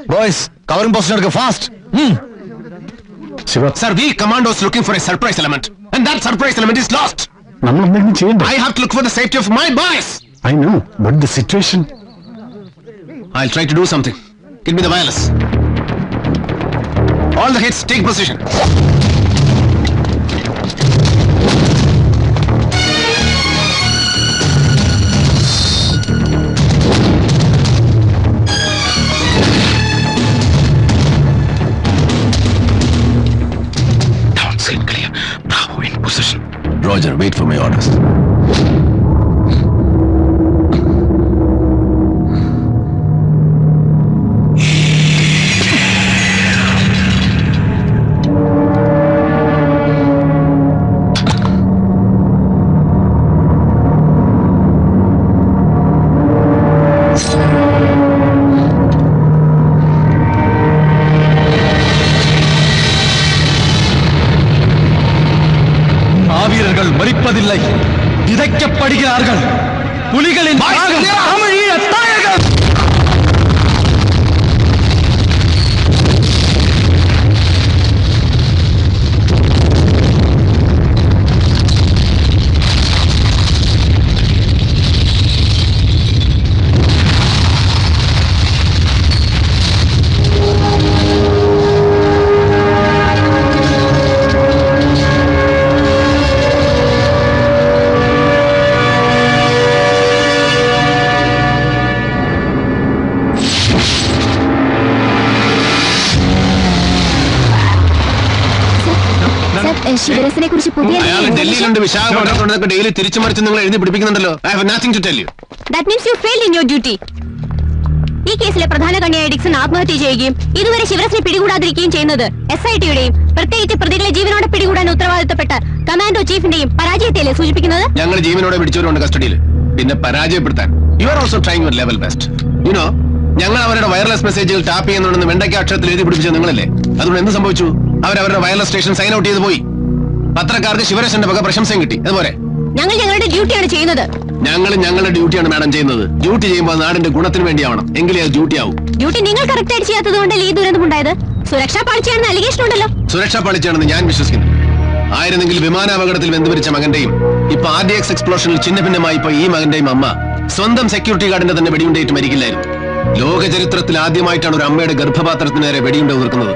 Boys, covering position fast. Shiva. Sir, we commandos looking for a surprise element, and that surprise element is lost. I have to look for the safety of my boys. I know, but the situation. I'll try to do something. Give me the wireless. All the hits, take position. Roger, wait for my orders. மரிப்பதில்லை, விதைக்கப்படுகிறார்கள். புலிகளின் தமிழீழ தாயகம். ശിവരസിനെ കുറിച്ച് പുതിയ ഡൽഹിയിലുണ്ട്, വിശാഖപട്ടണത്തൊക്കെ daily തിരിച്ചു മറിച്ച് നിങ്ങൾ എഴുതി പിടിപ്പിക്കുന്നുണ്ടല്ലോ. I have nothing to tell you. That means you failed in your duty. ഈ കേസിലെ പ്രധാന കണ്ണിയായ ഡിക്സൺ ആത്മഹത്യ ചെയ്യുകയും ഇതുവരെ ശിവരസിനെ പിടികൂടാതിരിക്കുകയും ചെയ്യുന്നത് SITയുടെയും പ്രത്യേകിച്ച് പ്രതികളെ ജീവനോടെ പിടികൂടാൻ ഉത്തരവാദിത്തപ്പെട്ട കമാൻഡോ ചീഫിന്റെയും പരാജയത്തെയല്ലേ സൂചിപ്പിക്കുന്നത്? ഞങ്ങൾ ജീവനോടെ പിടിച്ചവരുണ്ട് കസ്റ്റഡിയിൽ, പിന്നെ പരാജയപ്പെടുത്താൻ you are also trying your level best. You know, ഞങ്ങൾ അവരുടെ വയർലെസ് മെസ്സേജുകൾ ടാപ്പ് ചെയ്യുന്നുണ്ടെന്ന് വെണ്ടയ്ക്ക അക്ഷരത്തിൽ എഴുതി പിടിപ്പിച്ചത് നിങ്ങളല്ലേ? അതുകൊണ്ട് എന്ത് സംഭവിച്ചു? അവരവരുടെ വയർലെസ് സ്റ്റേഷൻ സൈൻ ഔട്ട് ചെയ്ത് പോയി. പത്രക്കാർക്ക് ശിവരസന്റെ വക പ്രശംസയും കിട്ടി. അതുപോലെ ഞങ്ങൾ ഞങ്ങളുടെ ഡ്യൂട്ടിയാണ് ചെയ്യുന്നത്. ഞങ്ങൾ ഞങ്ങളുടെ ഡ്യൂട്ടിയാണ് മാഡം ചെയ്യുന്നത്. ഡ്യൂട്ടി ചെയ്യുമ്പോൾ നാടിന്റെ ഗുണത്തിന് വേണ്ടിയാവണം, എങ്കിലേ അത് ഡ്യൂട്ടി ആവും. ഡ്യൂട്ടി നിങ്ങൾ കറക്റ്റ് ആയിട്ട് ചെയ്യാത്തത് കൊണ്ടല്ലേ ഈ ദുരന്തമുണ്ടായത്? സുരക്ഷാ പാളിച്ചയാണെന്ന് അലിഗേഷൻ ഉണ്ടല്ലോ. സുരക്ഷാ പാളിച്ചയാണെന്ന് ഞാൻ വിശ്വസിക്കുന്നു. ആയിരുന്നെങ്കിൽ വിമാനാപകടത്തിൽ വെന്തുപിരിച്ച മകന്റെയും ഇപ്പൊ RDX എക്സ്പ്ലോഷനിൽ ചിഹ്നഭിന്നമായി ഇപ്പൊ ഈ മകന്റെയും അമ്മ സ്വന്തം സെക്യൂരിറ്റി ഗാർഡിന്റെ തന്നെ വെടിയുണ്ടേറ്റ് മരിക്കില്ലായിരുന്നു. ലോക ചരിത്രത്തിൽ ആദ്യമായിട്ടാണ് ഒരു അമ്മയുടെ ഗർഭപാത്രത്തിന് നേരെ വെടിയുണ്ട ഉതിർക്കുന്നത്.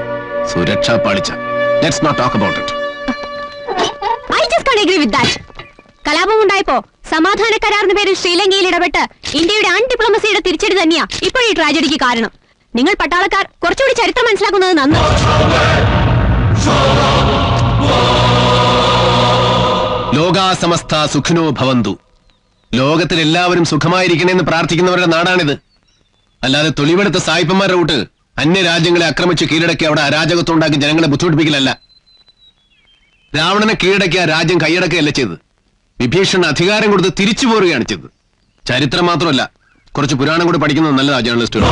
സുരക്ഷാ പാളിച്ച. Let's not talk about it. I just can't agree with that. കലാപം ഉണ്ടായപ്പോ സമാധാന കരാറിന് പേരിൽ ശ്രീലങ്കയിൽ ഇടപെട്ട് ഇന്ത്യയുടെ ഡിപ്ലോമസിയുടെ തിരിച്ചടി തന്നെയാ ഇപ്പോൾ ഈ ട്രാജഡിക്ക് കാരണം. നിങ്ങൾ പട്ടാളക്കാർ കുറച്ചുകൂടി ചരിത്രം മനസ്സിലാക്കുന്നത് നന്ന്. ലോകാ സമസ്ത സുഖിനോ ഭവന്തു. ലോകത്തിൽ എല്ലാവരും സുഖമായിരിക്കണമെന്ന് പ്രാർത്ഥിക്കുന്നവരുടെ നാടാണിത്. അല്ലാതെ തൊലിവെടുത്ത സായിപ്പന്മാരുടെ കൂട്ട് അന്യരാജ്യങ്ങളെ ആക്രമിച്ച് കീഴടക്കി അവിടെ അരാജകത്വം ഉണ്ടാക്കി ജനങ്ങളെ ബുദ്ധിമുട്ടിപ്പിക്കലല്ല. രാവണനെ കീഴടക്കി ആ രാജ്യം കൈയടക്കുകയല്ല ചെയ്തത്. വിഭീഷണ അധികാരം കൊടുത്ത് തിരിച്ചു പോരുകയാണ് ചെയ്തത്. ചരിത്രം മാത്രമല്ല, കുറച്ച് പുരാണം കൂടി പഠിക്കുന്നത് നല്ലതാ ജേർണലിസ്റ്റുകൾ.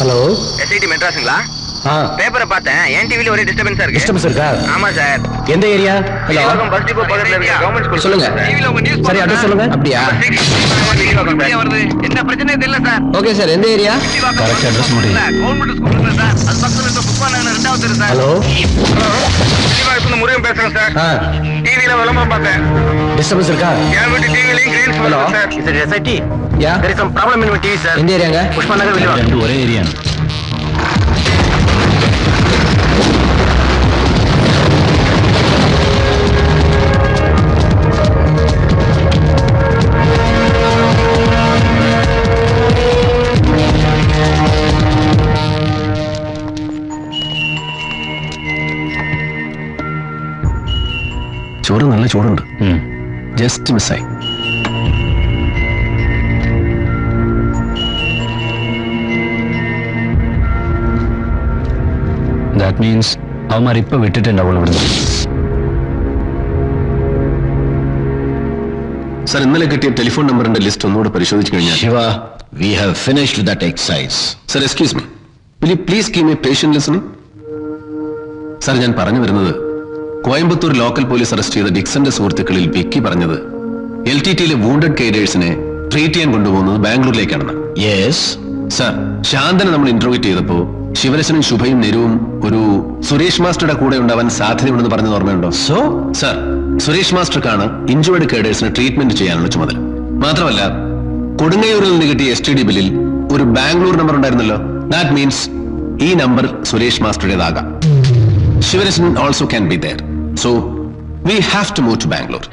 Hello, SIT மெட்ராஸுங்களா? பேப்பரை பார்த்தேன். என் டிவில ஒரே டிஸ்டர்பன்ஸா இருக்கு. டிஸ்டர்பன்ஸ் இருக்கா? ஆமா சார். எந்த ஏரியா? ஹலோ, பஸ் டிப்போ பக்கத்துல இருக்க கவர்மெண்ட் ஸ்கூல். சொல்லுங்க. டிவில உங்க நியூஸ் சரி, அட்ரஸ் சொல்லுங்க. அப்படியே வருது. என்ன பிரச்சனை தெரியல சார். ஓகே சார், எந்த ஏரியா? கரெக்ட் அட்ரஸ் முடியும். கவர்மெண்ட் ஸ்கூல் இல்ல சார். அது பக்கத்துல இருக்க புஷ்பானகர் 2வது தெரு சார். ஹலோ, தெளிவா இருந்து முருகன் பேசுறேன் சார். டிவில விளம்பரம் பார்த்தேன். டிஸ்டர்பன்ஸ் இருக்கா? என் வீட்டு டிவிலயும் கிரீன்ஸ் ஹலோ சார். இது SIT. Yeah, there is some problem in my TV sir. எந்த ஏரியாங்க? புஷ்பானகர் வெளிய. ரெண்டு ஒரே ஏரியா. ചോറ് നല്ല ചൂടുണ്ട്. ജസ്റ്റ് മിസ്സായി. That means അവന്മാർ ഇപ്പൊ വിട്ടിട്ടുണ്ടാവുള്ളൂ ഇവിടുന്ന്. സർ, ഇന്നലെ കിട്ടിയ ടെലിഫോൺ നമ്പറിന്റെ ലിസ്റ്റ് ഒന്നുകൂടെ പരിശോധിച്ചു കഴിഞ്ഞാൽ. Shiva, we have finished with that exercise. Sir, excuse me. Will you please give me patient listening? Sir, ഞാൻ പറഞ്ഞു വരുന്നത് കോയമ്പത്തൂർ ലോക്കൽ പോലീസ് അറസ്റ്റ് ചെയ്ത ഡിക്സന്റെ സുഹൃത്തുക്കളിൽ വിക്കി പറഞ്ഞത് LTTയിലെ വൂണ്ടഡ് കേഡേഴ്സിനെ ട്രീറ്റ് ചെയ്യാൻ കൊണ്ടുപോകുന്നത് ബാംഗ്ലൂരിലേക്കാണെന്ന്. യെസ് സർ, ശാന്തനെ നമ്മൾ ഇന്റർവ്യൂ ചെയ്തപ്പോ ശിവരശനും ശുഭയും നെരുവും ഒരു സുരേഷ് മാസ്റ്ററുടെ കൂടെ ഉണ്ടാവാൻ സാധ്യതയുണ്ടെന്ന് പറഞ്ഞത് ഓർമ്മയുണ്ടോ? സോ സർ, സുരേഷ് മാസ്റ്റർക്കാണ് ഇഞ്ചുവേർഡ് കേഡേഴ്സിന് ട്രീറ്റ്മെന്റ് ചെയ്യാനുള്ള ചുമതല. മാത്രമല്ല, കൊടുങ്ങയൂരിൽ നിന്ന് കിട്ടിയ STD ബില്ലിൽ ഒരു ബാംഗ്ലൂർ നമ്പർ ഉണ്ടായിരുന്നല്ലോ. ദാറ്റ് മീൻസ് ഈ നമ്പർ സുരേഷ് മാസ്റ്ററുടേതാകാം. Sivarasan also can be there. So we have to move to Bangalore.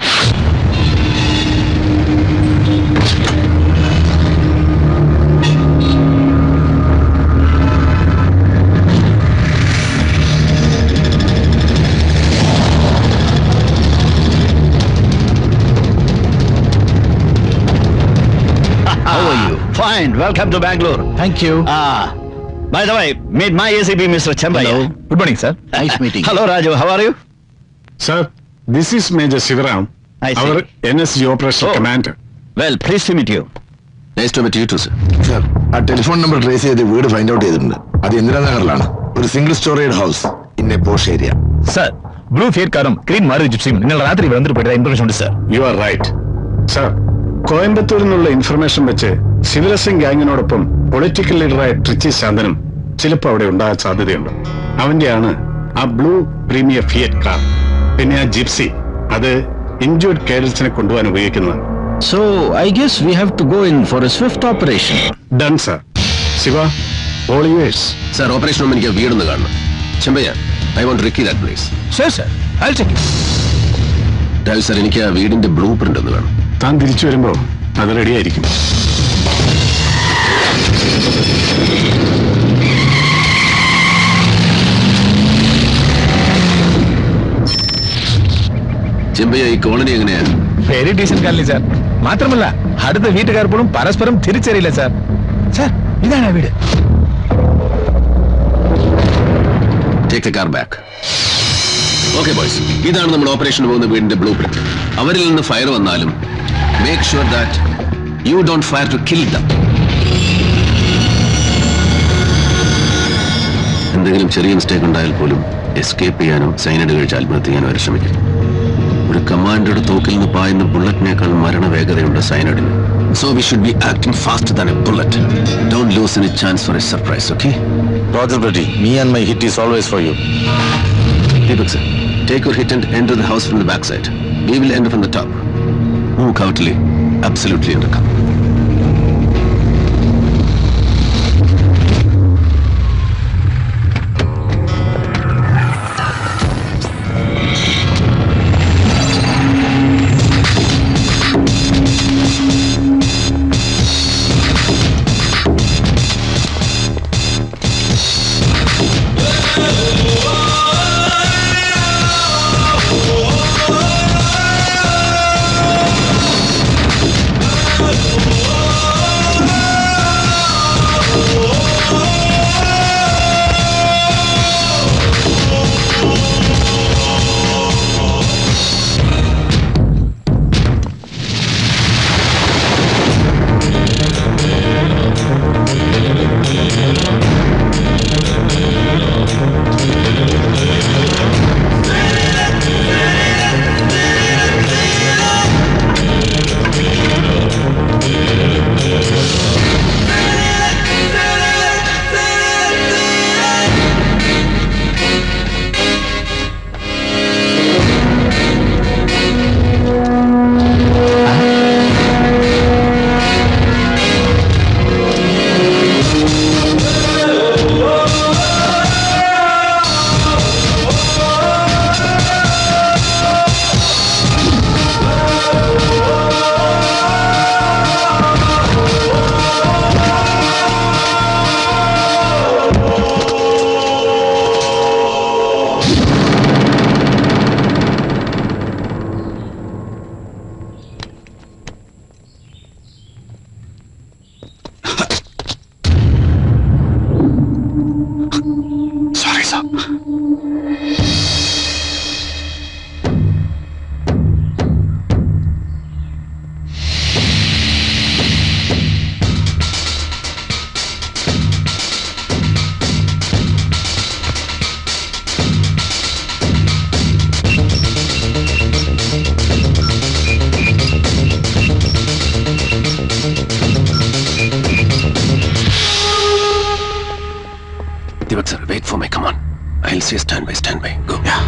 how are you? Fine. Welcome to Bangalore. Thank you. By the way, meet my ACP, Mr. Chembaya. Hello. Good morning, sir. Nice meeting. Hello, Raju. How are you? Sir, this is Major Sivaram, I see. our NSG Operation Oh. Commander. Well, pleased to meet you. Nice to meet you too, sir. Sir, ആ telephone number trace ചെയ്ത് വീട് find out ചെയ്തിട്ടുണ്ട്. അത് ഇന്ദിരാനഗറിലാണ്. ഒരു single storeyed house in A posh area. Sir, blue Fiat കാറും green Maruti ജിപ്സിയും ഇന്നലെ രാത്രി ഇവിടെ വന്നിട്ട് പോയിട്ട് ഇൻഫർമേഷൻ ഉണ്ട്, sir. You are right. Sir, കോയമ്പത്തൂരിൽ നിന്നുള്ള ഇൻഫർമേഷൻ വെച്ച് ശിവരസിംഗ് ഗാങ്ങിനോടൊപ്പം പൊളിറ്റിക്കൽ ലീഡറായ ട്രിച്ചി ശാന്തനും ചിലപ്പോൾ അവിടെ ഉണ്ടാകാൻ സാധ്യതയുണ്ട്. അവന്റെയാണ് ആ ബ്ലൂ പ്രീമിയർ ഫിയറ്റ് കാർ. പിന്നെ ആ ജിപ്സി, അത് ഇഞ്ചുവേർഡ് കേഡൽസിനെ കൊണ്ടുപോകാൻ ഉപയോഗിക്കുന്നത്. So I guess we have to go in for a swift operation. Done, sir. Shiva, all yours. Sir, operation room എനിക്ക് വീടൊന്ന് കാണണം. Chempayya, I want ricky that place. Sure, sir. I'll check it. Raju sir, എനിക്ക് ആ വീടിന്റെ blue print ഒന്ന് വേണം. താൻ തിരിച്ചു വരുമ്പോ അത് റെഡിയായിരിക്കും. ചെമ്പയ്യ, ഈ കോളനി എങ്ങനെയാ? Very decent colony, sir. മാത്രമല്ല അടുത്ത വീട്ടുകാർ പോലും പരസ്പരം തിരിച്ചറിയില്ല, സാർ. സാർ, ഇതാണ് ആ വീട്. Take the car back. Okay, boys. ഇതാണ് നമ്മൾ ഓപ്പറേഷൻ പോകുന്ന വീടിന്റെ ബ്ലൂ പ്രിന്റ്. അവരിൽ നിന്ന് ഫയർ വന്നാലും make sure that you don't fire to kill them. എന്തെങ്കിലും ചെറിയ മിസ്റ്റേക്ക് ഉണ്ടായാൽ പോലും എസ്കേപ്പ് ചെയ്യാനോ സൈനൈഡ് കഴിച്ച് ആത്മഹത്യ ചെയ്യാനോ അവർ ശ്രമിക്കും. ഒരു കമാൻഡോയുടെ തോക്കിൽ നിന്ന് പായുന്ന ബുള്ളറ്റിനേക്കാൾ മരണവേഗതയുണ്ട് സൈനൈഡിന്. So we should be acting faster than a bullet. Don't lose any chance for a surprise, okay? Roger, buddy. Me and my hit is always for you. Deepak sir, take your hit and enter the house from the backside. We will enter from the top. Move covertly, absolutely under cover. Shivak sir, wait for me. Come on. I'll say stand by. Go. Yeah.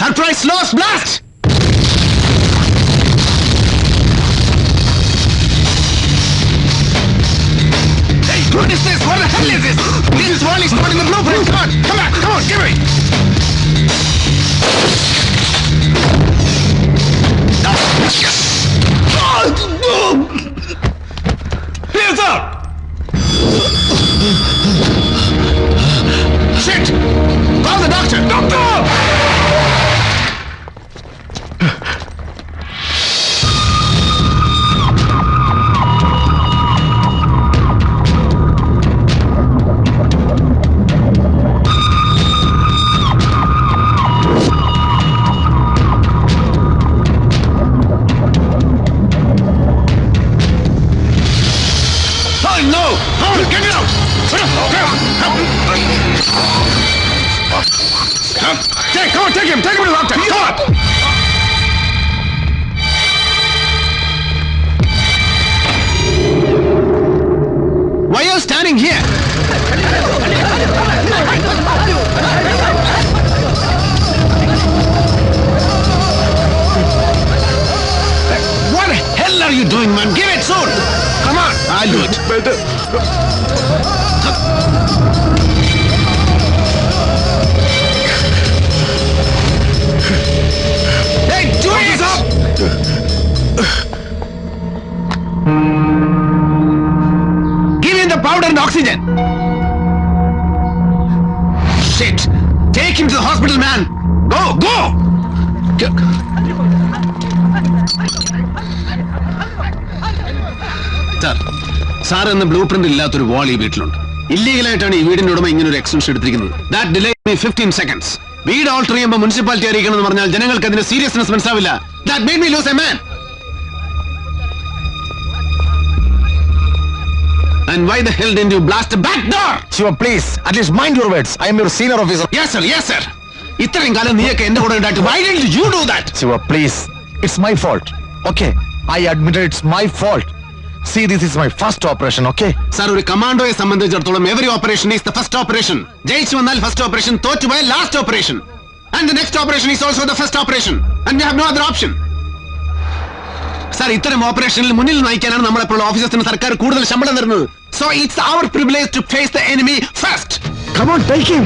Surprise lost blast! Hey, what is this? What the hell is this? This is Wally's not in the blueprint. Come on, give me! Hands up! Shit! Call the doctor! Doctor! No! Get it out! Take him to the doctor! Come on! Why are you standing here? What the hell are you doing, man? Give it soon! Come on, I'll do it. Hey, do it! Give him the powder and oxygen. Shit! Take him to the hospital, man. Go! Sir എന്ന blue print ഇല്ലാത്തൊരു വാൾ ഈ വീട്ടിലുണ്ട്. ഇല്ലീഗലായിട്ടാണ് ഈ വീടിന്റെ ഉടമ ഇങ്ങനെ ഒരു extension എടുത്തിരിക്കുന്നത്. That delay me 15 seconds. വീട് ഓൾട്ടർ ചെയ്യുമ്പോൾ മുനിസിപ്പാലിറ്റി അറിയിക്കണം എന്ന് പറഞ്ഞാൽ ജനങ്ങൾക്ക് അതിന്റെ സീരിയസ്നെസ് മനസ്സിലാവില്ല. That made me loose a man. And why the hell didn't you blast the back door? Shiva, please, at least mind your words. I am your senior officer. Yes sir. ഇത്രയും കാലം നീയൊക്കെ എന്റെ കൂടെ ഉണ്ടായിട്ട് why didn't you do that? Shiva, please, it's my fault. Okay, I admit it's my fault. See, this is my first operation, okay? Sir, ഒരു കമാൻഡോയെ സംബന്ധിച്ചിടത്തോളം every operation is the first operation. ജയിച്ചു വന്നാൽ first operation, തോറ്റുപോയാൽ last operation. And the next operation is also the first operation. And we have no other option. Sir, ഇത്തരം ഓപ്പറേഷനിൽ മുന്നിൽ നയിക്കാനാണ് നമ്മളെപ്പോഴുള്ള ഓഫീസേഴ്സിന് സർക്കാർ കൂടുതൽ ശമ്പളം തരുന്നത്. So it's our privilege to face the enemy first. Come on, take him.